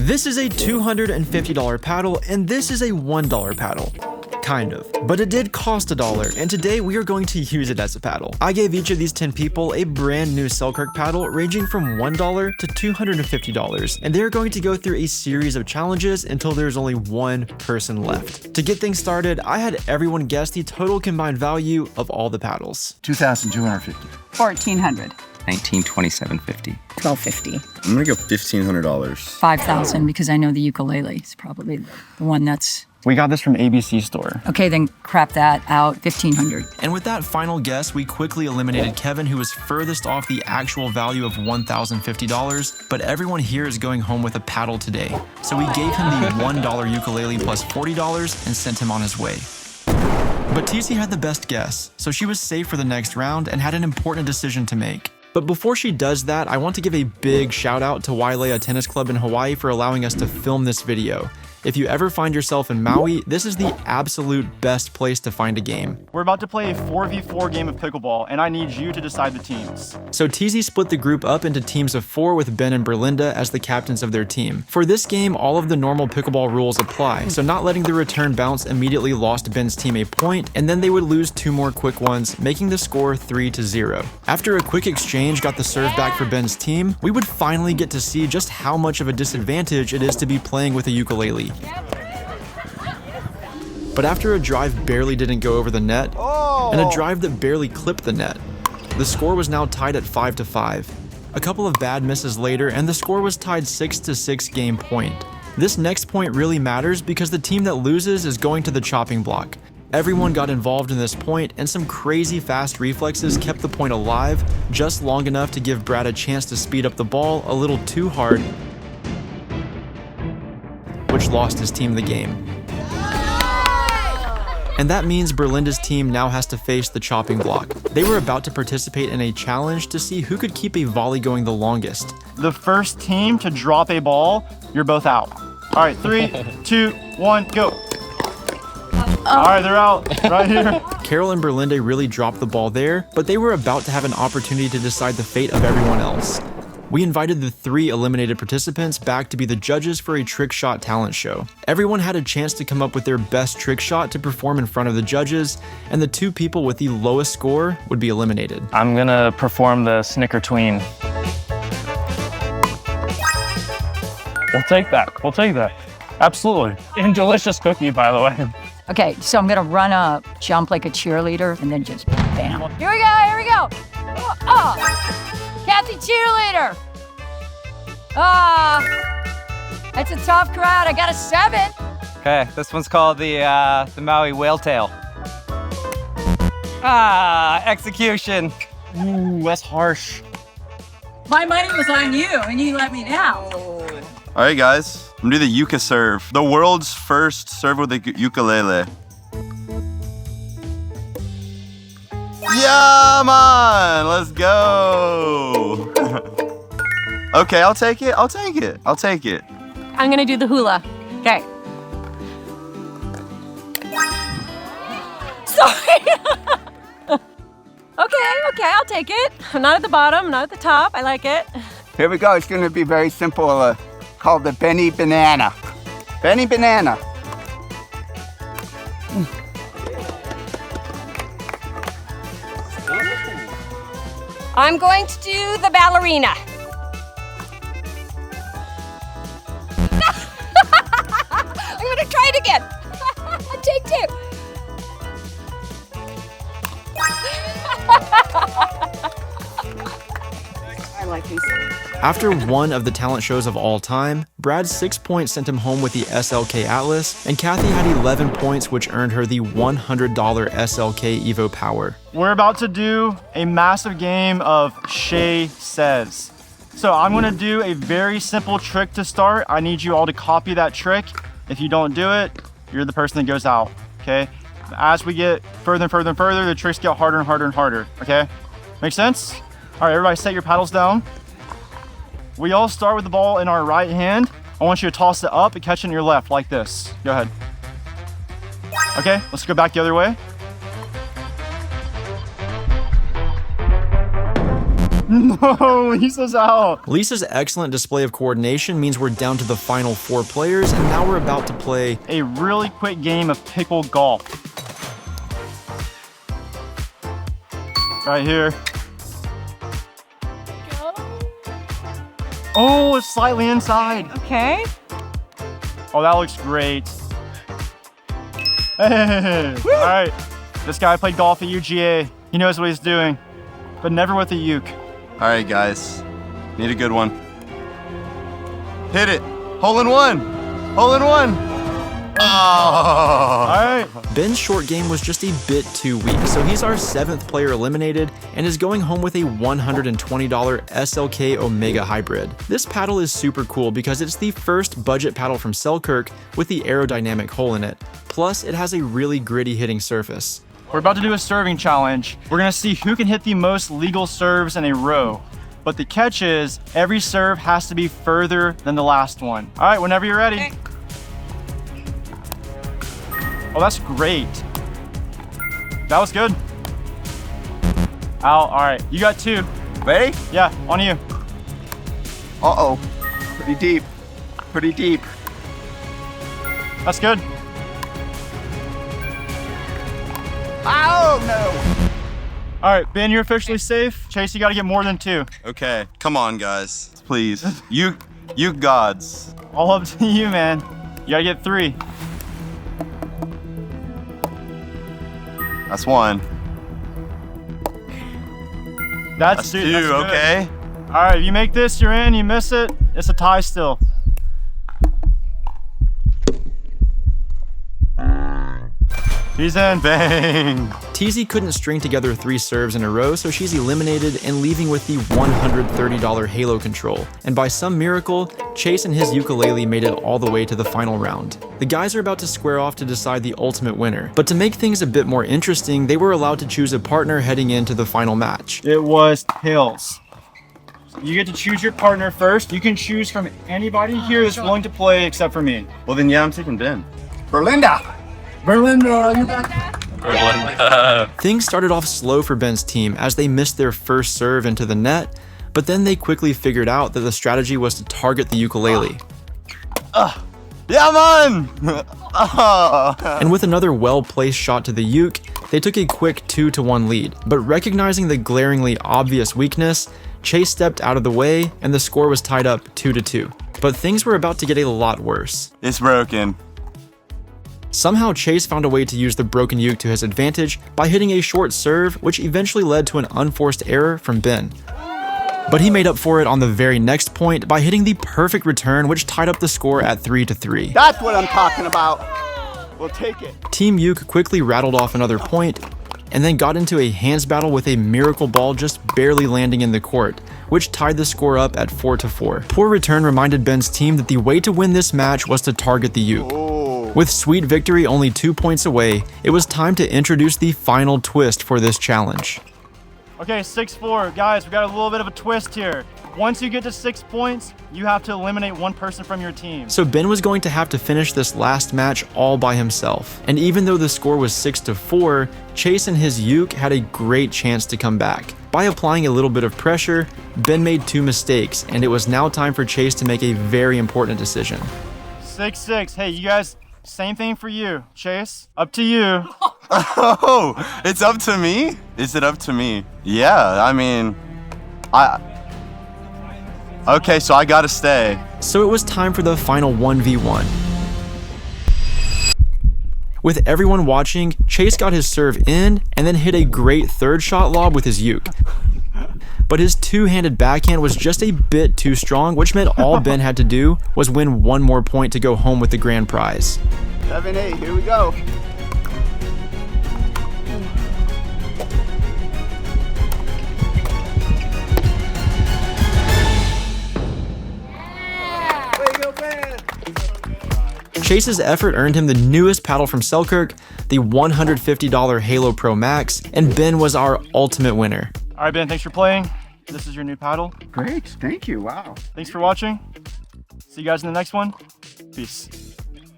This is a $250 paddle, and this is a $1 paddle. Kind of. But it did cost $1, and today we are going to use it as a paddle. I gave each of these 10 people a brand new Selkirk paddle ranging from $1 to $250, and they're going to go through a series of challenges until there's only one person left. To get things started, I had everyone guess the total combined value of all the paddles. $2,250. $1,400. $1,927.50. $1,250. I'm gonna go $1,500. $5,000 because I know the ukulele is probably the one that's... We got this from ABC store. Okay, then crap that out, $1,500. And with that final guess, we quickly eliminated Kevin, who was furthest off the actual value of $1,050, but everyone here is going home with a paddle today. So we gave him the $1 ukulele plus $40 and sent him on his way. But TC had the best guess, so she was safe for the next round and had an important decision to make. But before she does that, I want to give a big shout out to Wailea Tennis Club in Hawaii for allowing us to film this video. If you ever find yourself in Maui, this is the absolute best place to find a game. We're about to play a 4v4 game of pickleball, and I need you to decide the teams. So TZ split the group up into teams of 4 with Ben and Berlinda as the captains of their team. For this game, all of the normal pickleball rules apply, so not letting the return bounce immediately lost Ben's team a point, and then they would lose 2 more quick ones, making the score 3-0. After a quick exchange got the serve back for Ben's team, we would finally get to see just how much of a disadvantage it is to be playing with a ukulele. But after a drive barely didn't go over the net, and a drive that barely clipped the net, the score was now tied at 5-5. A couple of bad misses later, and the score was tied 6-6 game point. This next point really matters because the team that loses is going to the chopping block. Everyone got involved in this point, and some crazy fast reflexes kept the point alive just long enough to give Brad a chance to speed up the ball a little too hard, which lost his team the game. And that means Berlinda's team now has to face the chopping block. They were about to participate in a challenge to see who could keep a volley going the longest. The first team to drop a ball, you're both out. All right, 3, 2, 1, go. All right, they're out right here. Carol and Berlinda really dropped the ball there, but they were about to have an opportunity to decide the fate of everyone else. We invited the 3 eliminated participants back to be the judges for a trick shot talent show. Everyone had a chance to come up with their best trick shot to perform in front of the judges, and the 2 people with the lowest score would be eliminated. I'm gonna perform the Snicker Tween. We'll take that. We'll take that. Absolutely. And delicious cookie, by the way. Okay, so I'm gonna run up, jump like a cheerleader, and then just bam. Here we go, here we go. Kathy cheerleader. That's a tough crowd. I got a 7. Okay, this one's called the Maui Whale Tail. Execution. Ooh, that's harsh. My money was on you, and you let me down. All right, guys, I'm gonna do the Yuka serve. The world's first serve with a ukulele. Yeah, man, let's go. Okay, I'll take it. I'll take it. I'll take it. I'm gonna do the hula. Okay. Sorry. Okay, I'll take it. I'm not at the bottom, not at the top. I like it. Here we go. It's going to be very simple. Called the Benny Banana. Benny Banana. I'm going to do the ballerina. I'm gonna try it again. Take 2. I like these. After one of the talent shows of all time, Brad's 6 points sent him home with the SLK Atlas, and Kathy had 11 points, which earned her the $100 SLK Evo Power. We're about to do a massive game of Shay Says. So I'm gonna do a very simple trick to start. I need you all to copy that trick. If you don't do it, you're the person that goes out, okay? As we get further and further and further, the tricks get harder and harder and harder, okay? Make sense? All right, everybody set your paddles down. We all start with the ball in our right hand. I want you to toss it up and catch it in your left like this. Go ahead. Okay, let's go back the other way. No, Lisa's out. Lisa's excellent display of coordination means we're down to the final 4 players, and now we're about to play A really quick game of Pickle Golf. Right here. Oh, it's slightly inside. Okay. Oh, that looks great. Hey, all right. This guy played golf at UGA. He knows what he's doing, but never with a uke. All right, guys. Need a good one. Hit it. Hole in one. Hole in one. Oh. All right. Ben's short game was just a bit too weak, so he's our 7th player eliminated and is going home with a $120 SLK Omega Hybrid. This paddle is super cool because it's the first budget paddle from Selkirk with the aerodynamic hole in it. Plus, it has a really gritty hitting surface. We're about to do a serving challenge. We're gonna see who can hit the most legal serves in a row. But the catch is, every serve has to be further than the last one. All right, whenever you're ready. Okay. Oh, that's great. That was good. Out, all right. You got 2. Ready? Yeah, on you. Uh-oh. Pretty deep. Pretty deep. That's good. Oh, no. All right, Ben, you're officially safe. Chase, you gotta get more than 2. Okay, come on, guys. Please. You gods. All up to you, man. You gotta get 3. That's 1. That's 2, that's good. okay? All right, if you make this, you're in. You miss it, it's a tie still. He's in. Bang. TZ couldn't string together 3 serves in a row, so she's eliminated and leaving with the $130 Halo control. And by some miracle, Chase and his ukulele made it all the way to the final round. The guys are about to square off to decide the ultimate winner, but to make things a bit more interesting, they were allowed to choose a partner heading into the final match. It was tails. You get to choose your partner first. You can choose from anybody here that's willing to play except for me. Well, then, yeah, I'm taking Ben. Berlinda. Berlinda, are you back? Things started off slow for Ben's team as they missed their first serve into the net, but then they quickly figured out that the strategy was to target the ukulele. Yeah, man! And with another well-placed shot to the uke, they took a quick 2-1 lead. But recognizing the glaringly obvious weakness, Chase stepped out of the way and the score was tied up 2-2. But things were about to get a lot worse. It's broken. Somehow Chase found a way to use the broken uke to his advantage by hitting a short serve, which eventually led to an unforced error from Ben. But he made up for it on the very next point by hitting the perfect return, which tied up the score at 3-3. That's what I'm talking about. We'll take it. Team Uke quickly rattled off another point, and then got into a hands battle with a miracle ball just barely landing in the court, which tied the score up at 4-4. Poor return reminded Ben's team that the way to win this match was to target the uke. With sweet victory only 2 points away, it was time to introduce the final twist for this challenge. Okay, 6-4. Guys, we got a little bit of a twist here. Once you get to 6 points, you have to eliminate one person from your team. So Ben was going to have to finish this last match all by himself. And even though the score was 6-4, Chase and his uke had a great chance to come back. By applying a little bit of pressure, Ben made 2 mistakes, and it was now time for Chase to make a very important decision. 6-6. Hey, you guys, same thing for you. Chase, up to you. Oh, it's up to me? Is it up to me? Yeah, I mean, okay, so I gotta stay. So it was time for the final 1v1. With everyone watching, Chase got his serve in and then hit a great third shot lob with his uke. But his two-handed backhand was just a bit too strong, which meant all Ben had to do was win 1 more point to go home with the grand prize. 7-8, here we go. Chase's effort earned him the newest paddle from Selkirk, the $150 Halo Pro Max, and Ben was our ultimate winner. All right, Ben, thanks for playing. This is your new paddle. Great, thank you, wow. Thanks for watching. See you guys in the next one. Peace.